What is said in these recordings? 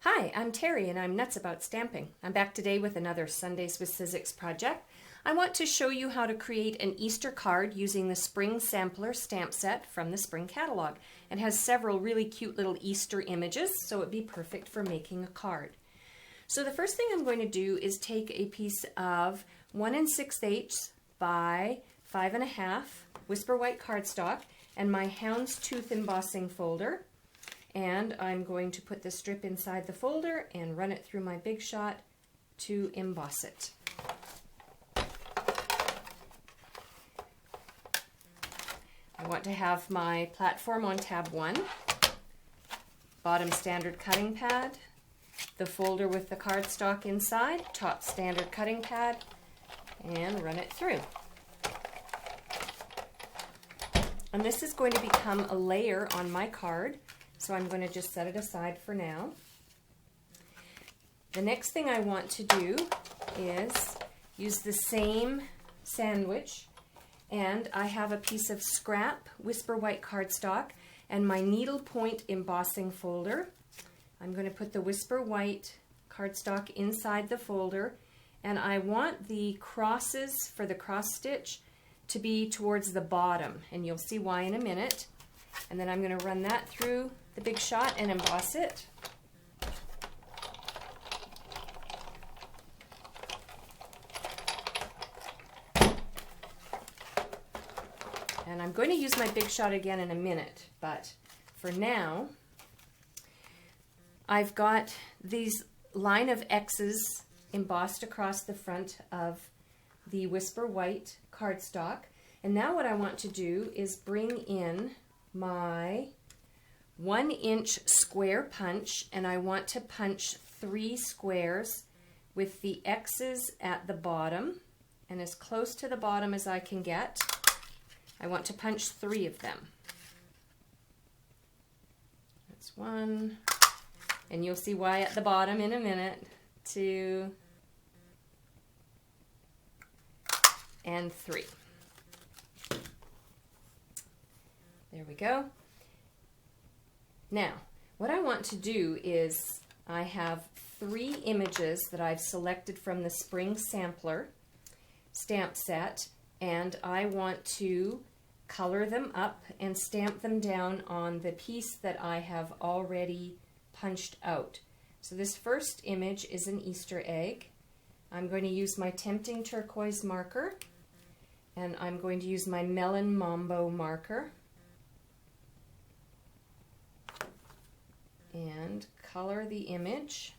Hi, I'm Terry and I'm nuts about stamping. I'm back today with another Sundays with Sizzix project. I want to show you how to create an Easter card using the Spring Sampler stamp set from the Spring catalog. It has several really cute little Easter images, so it'd be perfect for making a card. So the first thing I'm going to do is take a piece of 1 6/8 by 5 1/2 Whisper White cardstock and my houndstooth embossing folder. And I'm going to put the strip inside the folder and run it through my Big Shot to emboss it. I want to have my platform on tab 1, bottom standard cutting pad, the folder with the cardstock inside, top standard cutting pad, and run it through. And this is going to become a layer on my card. So I'm going to just set it aside for now. The next thing I want to do is use the same sandwich, and I have a piece of scrap Whisper White cardstock and my needlepoint embossing folder. I'm going to put the Whisper White cardstock inside the folder, and I want the crosses for the cross stitch to be towards the bottom, and you'll see why in a minute. And then I'm going to run that through the Big Shot and emboss it. And I'm going to use my Big Shot again in a minute, but for now, I've got these line of X's embossed across the front of the Whisper White cardstock. And now what I want to do is bring in my 1-inch square punch, and I want to punch 3 squares with the X's at the bottom, and as close to the bottom as I can get. I want to punch 3 of them. That's 1, and you'll see why at the bottom in a minute. 2 and 3. There we go. Now, what I want to do is I have 3 images that I've selected from the Spring Sampler stamp set, and I want to color them up and stamp them down on the piece that I have already punched out. So this first image is an Easter egg. I'm going to use my Tempting Turquoise marker, and I'm going to use my Melon Mambo marker and color the image.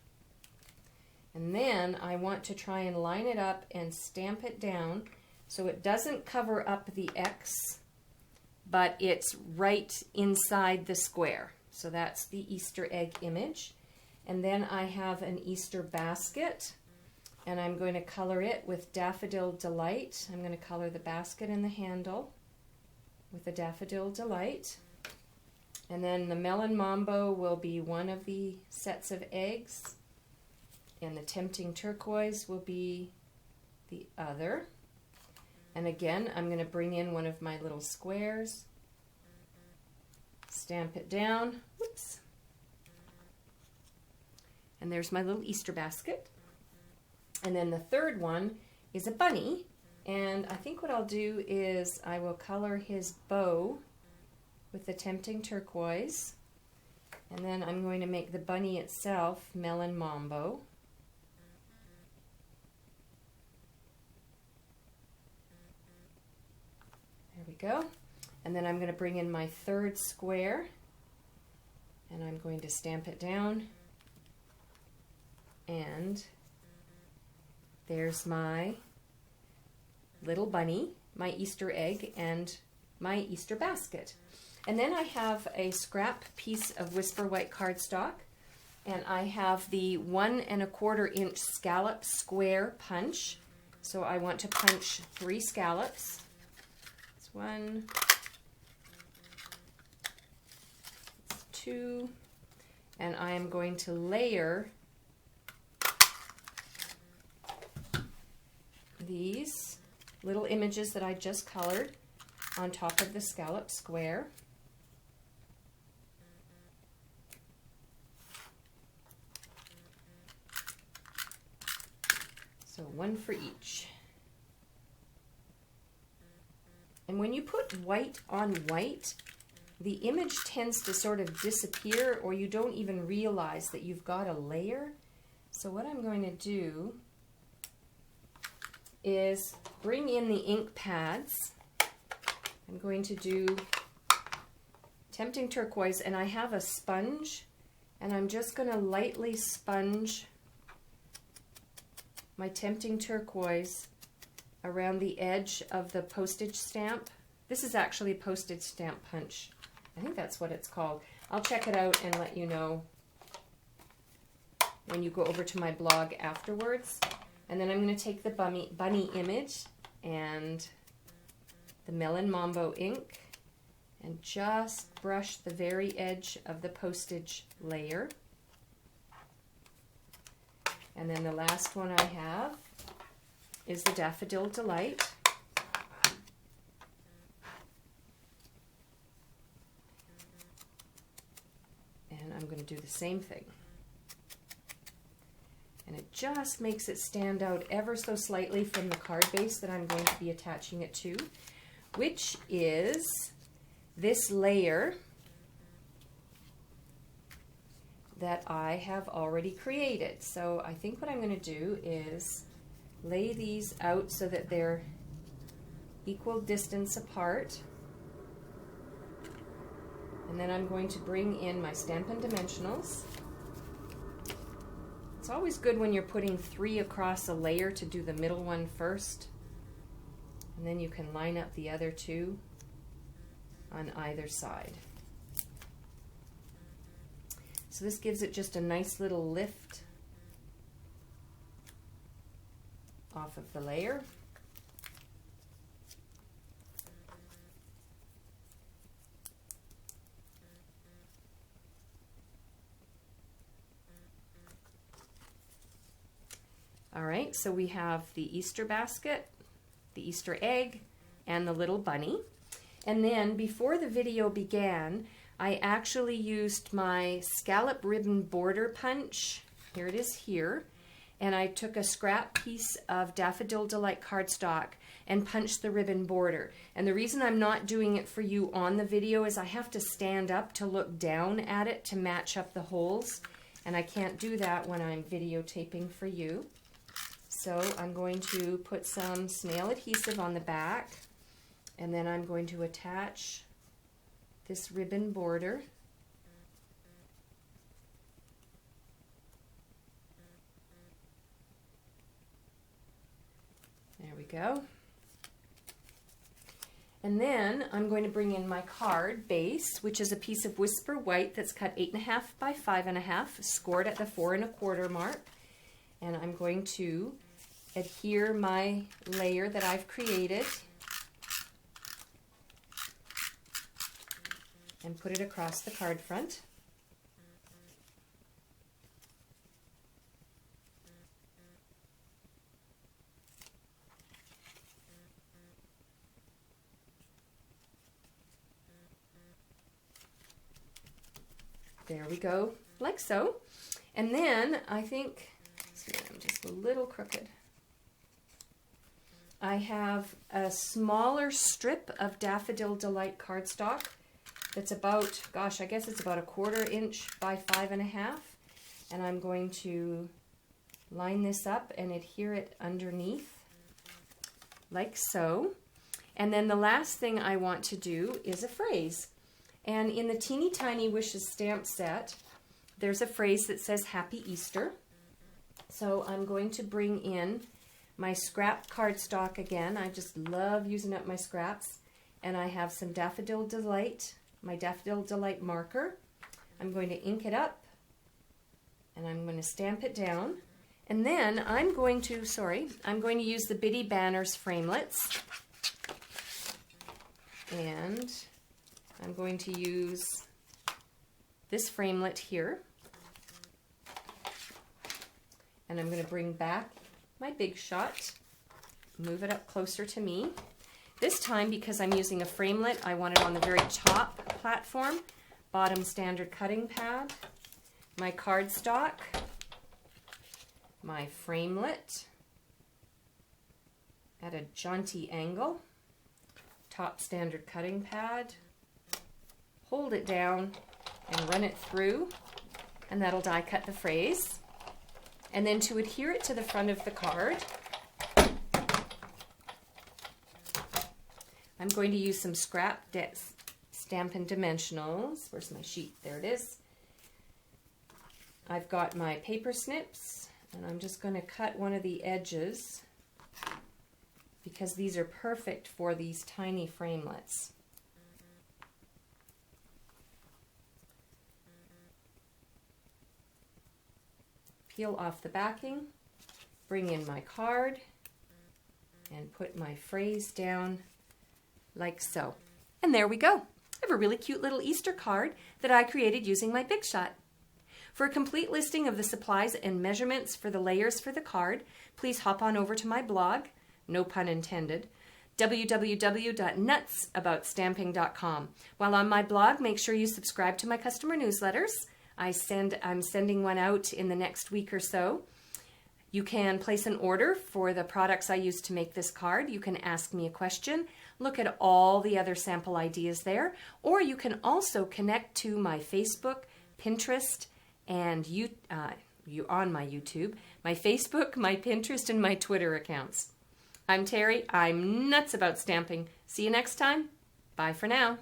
And then I want to try and line it up and stamp it down so it doesn't cover up the X, but it's right inside the square. So that's the Easter egg image. And then I have an Easter basket, and I'm going to color it with Daffodil Delight. I'm going to color the basket and the handle with the Daffodil Delight. And then the Melon Mambo will be one of the sets of eggs, and the Tempting Turquoise will be the other. And again, I'm going to bring in one of my little squares, stamp it down, whoops, and there's my little Easter basket. And then the third one is a bunny, and I think what I'll do is I will color his bow with the Tempting Turquoise, and then I'm going to make the bunny itself Melon Mambo. There we go. And then I'm going to bring in my third square, and I'm going to stamp it down, and there's my little bunny, my Easter egg, and my Easter basket. And then I have a scrap piece of Whisper White cardstock, and I have the 1 1/4 inch scallop square punch. So I want to punch 3 scallops. It's 1, it's 2, and I am going to layer these little images that I just colored on top of the scallop square. one for each. And when you put white on white, the image tends to sort of disappear, or you don't even realize that you've got a layer. So what I'm going to do is bring in the ink pads. I'm going to do Tempting Turquoise, and I have a sponge, and I'm just going to lightly sponge my Tempting Turquoise around the edge of the postage stamp. This is actually a postage stamp punch. I think that's what it's called. I'll check it out and let you know when you go over to my blog afterwards. And then I'm going to take the bunny image and the Melon Mambo ink and just brush the very edge of the postage layer. And then the last one I have is the Daffodil Delight. And I'm going to do the same thing. And it just makes it stand out ever so slightly from the card base that I'm going to be attaching it to, which is this layer that I have already created. So I think what I'm going to do is lay these out so that they're equal distance apart. And then I'm going to bring in my Stampin' Dimensionals. It's always good when you're putting 3 across a layer to do the middle one first. And then you can line up the other 2 on either side. So this gives it just a nice little lift off of the layer. All right, so we have the Easter basket, the Easter egg, and the little bunny. And then before the video began, I actually used my scallop ribbon border punch. Here it is here. And I took a scrap piece of Daffodil Delight cardstock and punched the ribbon border. And the reason I'm not doing it for you on the video is I have to stand up to look down at it to match up the holes. And I can't do that when I'm videotaping for you. So I'm going to put some snail adhesive on the back, and then I'm going to attach this ribbon border. There we go. And then I'm going to bring in my card base, which is a piece of Whisper White that's cut 8.5 by 5.5, scored at the 4 1/4 mark. And I'm going to adhere my layer that I've created and put it across the card front. There we go, like so. And then I think, see, I'm just a little crooked. I have a smaller strip of Daffodil Delight cardstock that's about, gosh, I guess it's about 1/4 inch by 5.5. And I'm going to line this up and adhere it underneath, like so. And then the last thing I want to do is a phrase. And in the Teeny Tiny Wishes stamp set, there's a phrase that says Happy Easter. So I'm going to bring in my scrap cardstock again. I just love using up my scraps. And I have some Daffodil Delight, my Daffodil Delight marker. I'm going to ink it up and I'm going to stamp it down. And then I'm going to use the Bitty Banners framelets. And I'm going to use this framelit here. And I'm going to bring back my Big Shot, move it up closer to me. This time, because I'm using a framelit, I want it on the very top platform. Bottom standard cutting pad, my cardstock, my framelit, at a jaunty angle. Top standard cutting pad. Hold it down and run it through, and that'll die cut the phrase. And then to adhere it to the front of the card, I'm going to use some scrap Stampin' Dimensionals. Where's my sheet? There it is. I've got my paper snips, and I'm just going to cut one of the edges because these are perfect for these tiny framelets. Peel off the backing, bring in my card, and put my phrase down like so. And there we go. I have a really cute little Easter card that I created using my Big Shot. For a complete listing of the supplies and measurements for the layers for the card, please hop on over to my blog, no pun intended, www.nutsaboutstamping.com. While on my blog, make sure you subscribe to my customer newsletters. I'm sending one out in the next week or so. You can place an order for the products I use to make this card. You can ask me a question, look at all the other sample ideas there, or you can also connect to my Facebook, Pinterest, and on my YouTube, my Facebook, my Pinterest, and my Twitter accounts. I'm Terry. I'm nuts about stamping. See you next time. Bye for now.